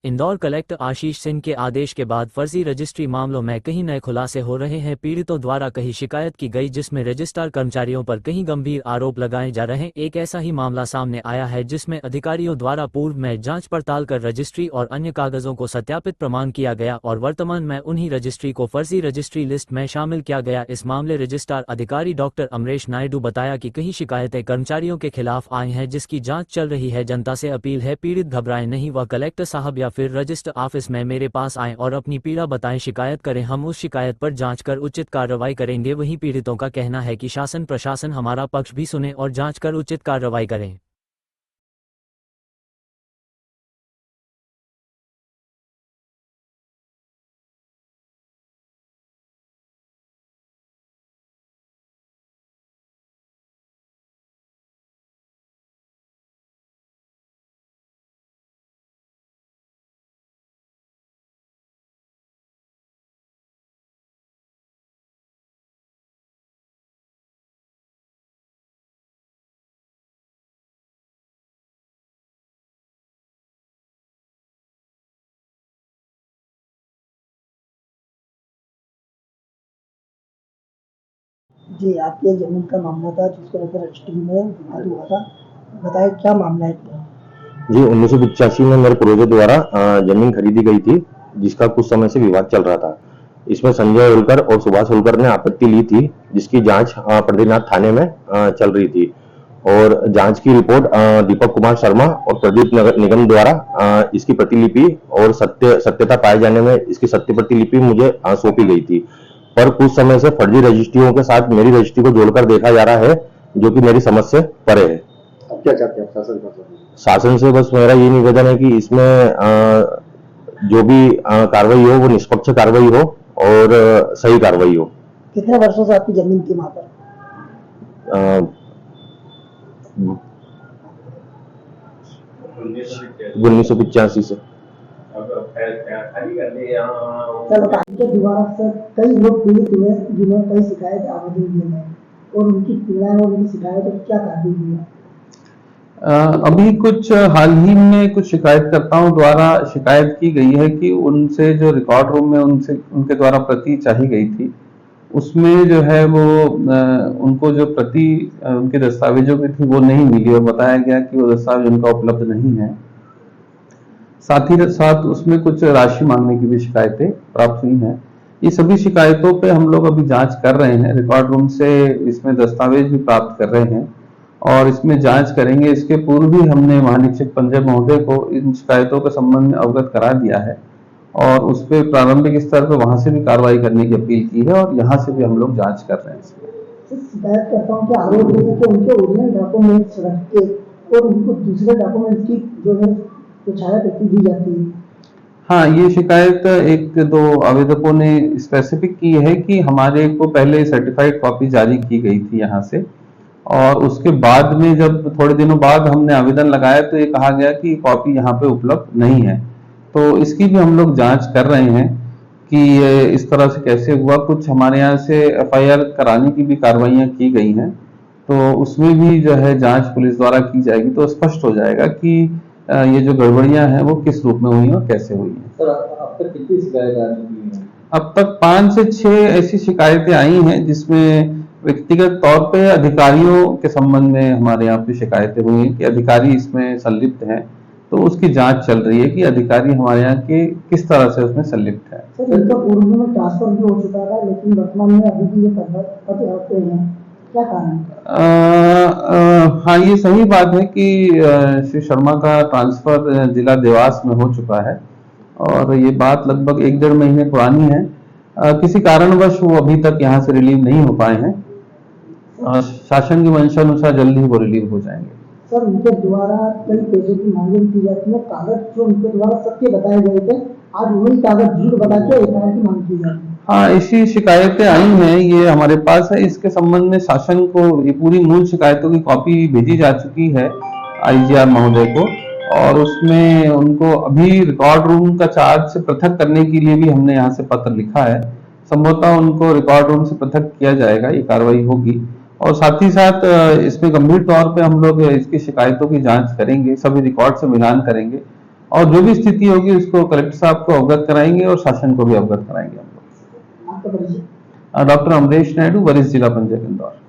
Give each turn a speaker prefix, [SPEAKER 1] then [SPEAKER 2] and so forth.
[SPEAKER 1] Indore collector Ashish Singh के आदेश के बाद फर्जी रजिस्ट्री मामलों में कई नए खुलासे हो रहे हैं। पीड़ितों द्वारा कहीं शिकायत की गई जिसमें रजिस्ट्रार कर्मचारियों पर कई गंभीर आरोप लगाए जा रहे हैं। एक ऐसा ही मामला सामने आया है जिसमें अधिकारियों द्वारा पूर्व में जांच पड़ताल कर रजिस्ट्री और अन्य कागजों को सत्यापित प्रमाण किया गया और वर्तमान में उन्हीं रजिस्ट्री को फर्जी रजिस्ट्री लिस्ट में शामिल किया गया। इस मामले रजिस्ट्रार अधिकारी डॉक्टर अमरेश नायडू बताया कि कई शिकायतें कर्मचारियों के खिलाफ आई हैं जिसकी जाँच चल रही है। जनता से अपील है, पीड़ित घबराएं नहीं, वह कलेक्टर साहब या फिर रजिस्टर ऑफिस में मेरे पास आएं और अपनी पीड़ा बताएं, शिकायत करें, हम उस शिकायत पर जांच कर उचित कार्रवाई करेंगे। वहीं पीड़ितों का कहना है कि शासन प्रशासन हमारा पक्ष भी सुने और जांच कर उचित कार्रवाई करें।
[SPEAKER 2] जी, आपके ज़मीन का मामला था जिसको लेकर रजिस्ट्री में विवाद हुआ था, बताइए क्या मामला है पूरा?
[SPEAKER 3] जी, 1985 में मेरे पूर्वजों द्वारा जमीन खरीदी गई थी जिसका कुछ समय से विवाद चल रहा था। इसमें संजय होलकर और सुभाष होलकर ने आपत्ति ली थी जिसकी जांच प्रदीपनाथ थाने में चल रही थी और जांच की रिपोर्ट दीपक कुमार शर्मा और प्रदीप निगम द्वारा इसकी प्रतिलिपि और सत्यता पाए जाने में इसकी सत्य प्रतिलिपि मुझे सौंपी गई थी। पर कुछ समय से फर्जी रजिस्ट्रियों के साथ मेरी रजिस्ट्री को जोड़कर देखा जा रहा है जो कि मेरी समझ से परे है।
[SPEAKER 4] अब क्या चाहते हैं आप शासन का?
[SPEAKER 3] शासन से बस मेरा ये निवेदन है कि इसमें जो भी कार्रवाई हो वो निष्पक्ष कार्रवाई हो और सही कार्रवाई हो।
[SPEAKER 2] कितने वर्षों से आपकी जमीन थी वहां पर?
[SPEAKER 3] 1985 से।
[SPEAKER 2] चलो, के द्वारा से कई लोग पीड़ित हुए जिन्होंने कई शिकायत आवेदन दिए हैं और उनकी पीड़ा और उनकी शिकायत क्या कार्रवाई हुई है?
[SPEAKER 5] अभी कुछ हाल ही में कुछ शिकायतकर्ताओं द्वारा शिकायत की गई है कि उनसे जो रिकॉर्ड रूम में उनके द्वारा प्रति चाही गई थी उसमें जो है वो उनको जो प्रति उनके दस्तावेजों की थी वो नहीं मिली और बताया गया कि वो दस्तावेज उनका उपलब्ध नहीं है। साथ ही साथ उसमें कुछ राशि मांगने की भी शिकायतें प्राप्त हुई हैं। ये सभी शिकायतों पे हम लोग अभी जांच कर रहे हैं, रिकॉर्ड रूम से इसमें दस्तावेज भी प्राप्त कर रहे हैं और इसमें जांच करेंगे। इसके पूर्व भी हमने महानिरीक्षक पंजय महोदय को इन शिकायतों के संबंध में अवगत करा दिया है और उस पर प्रारंभिक स्तर पर वहां से भी कार्रवाई करने की अपील की है और यहाँ से भी हम लोग जांच कर रहे हैं।
[SPEAKER 2] शिकायतकर्ताओं के आरोप है कि उनके ओरिजिनल डॉक्यूमेंट्स रख के और उनको दूसरे डॉक्यूमेंट्स की जो है छायाप्रति दी जाती है।
[SPEAKER 5] हाँ, ये शिकायत एक दो आवेदकों ने स्पेसिफिक की है कि हमारे को पहले सर्टिफाइड कॉपी जारी की गई थी यहाँ से और उसके बाद में जब थोड़े दिनों बाद हमने आवेदन लगाया तो ये कहा गया कि कॉपी यहाँ पे उपलब्ध नहीं है। तो इसकी भी हम लोग जांच कर रहे हैं कि ये इस तरह से कैसे हुआ। कुछ हमारे यहाँ से एफआईआर कराने की भी कार्रवाइयाँ की गई हैं तो उसमें भी जो है जांच पुलिस द्वारा की जाएगी तो स्पष्ट हो जाएगा कि ये जो गड़बड़ियां हैं वो किस रूप में हुई और कैसे हुई हैं।
[SPEAKER 4] सर, अब तक कितनी शिकायतें आ चुकी हैं?
[SPEAKER 5] अब तक 5 से 6 ऐसी शिकायतें आई हैं जिसमें व्यक्तिगत तौर पे अधिकारियों के संबंध में हमारे यहाँ पे शिकायतें हुई हैं कि अधिकारी इसमें संलिप्त हैं। तो उसकी जांच चल रही है कि अधिकारी हमारे यहाँ के किस तरह से उसमें संलिप्त है।
[SPEAKER 2] सर, इनका पूर्व में ट्रांसफर भी हो चुका था लेकिन वर्तमान में अभी भी ये पद रखते हैं, क्या कारण?
[SPEAKER 5] हाँ, ये सही बात है कि श्री शर्मा का ट्रांसफर जिला देवास में हो चुका है और ये बात लगभग 1-1.5 महीने पुरानी है। किसी कारणवश वो अभी तक यहाँ से रिलीव नहीं हो पाए हैं। शासन की मंशानुसार जल्दी ही वो रिलीव हो जाएंगे।
[SPEAKER 2] सर, उनके द्वारा कई पैसों की मांग की जाती है, कागज जो उनके द्वारा सत्य बताए गए थे आज वही कागज झूठ बता के एफआईआर की मांग की जाती है।
[SPEAKER 5] हाँ, ऐसी शिकायतें आई हैं, ये हमारे पास है। इसके संबंध में शासन को ये पूरी मूल शिकायतों की कॉपी भेजी जा चुकी है आईजीआर महोदय को और उसमें उनको अभी रिकॉर्ड रूम का चार्ज से पृथक करने के लिए भी हमने यहाँ से पत्र लिखा है। संभवतः उनको रिकॉर्ड रूम से पृथक किया जाएगा, ये कार्रवाई होगी और साथ ही साथ इसमें गंभीर तौर पे हम लोग इसकी शिकायतों की जांच करेंगे, सभी रिकॉर्ड से मिलान करेंगे और जो भी स्थिति होगी उसको कलेक्टर साहब को अवगत कराएंगे और शासन को भी अवगत कराएंगे हम लोग।
[SPEAKER 2] आपका परिचय?
[SPEAKER 5] डॉक्टर अमरेश नायडू, वरिष्ठ जिला पंचायत इंदौर।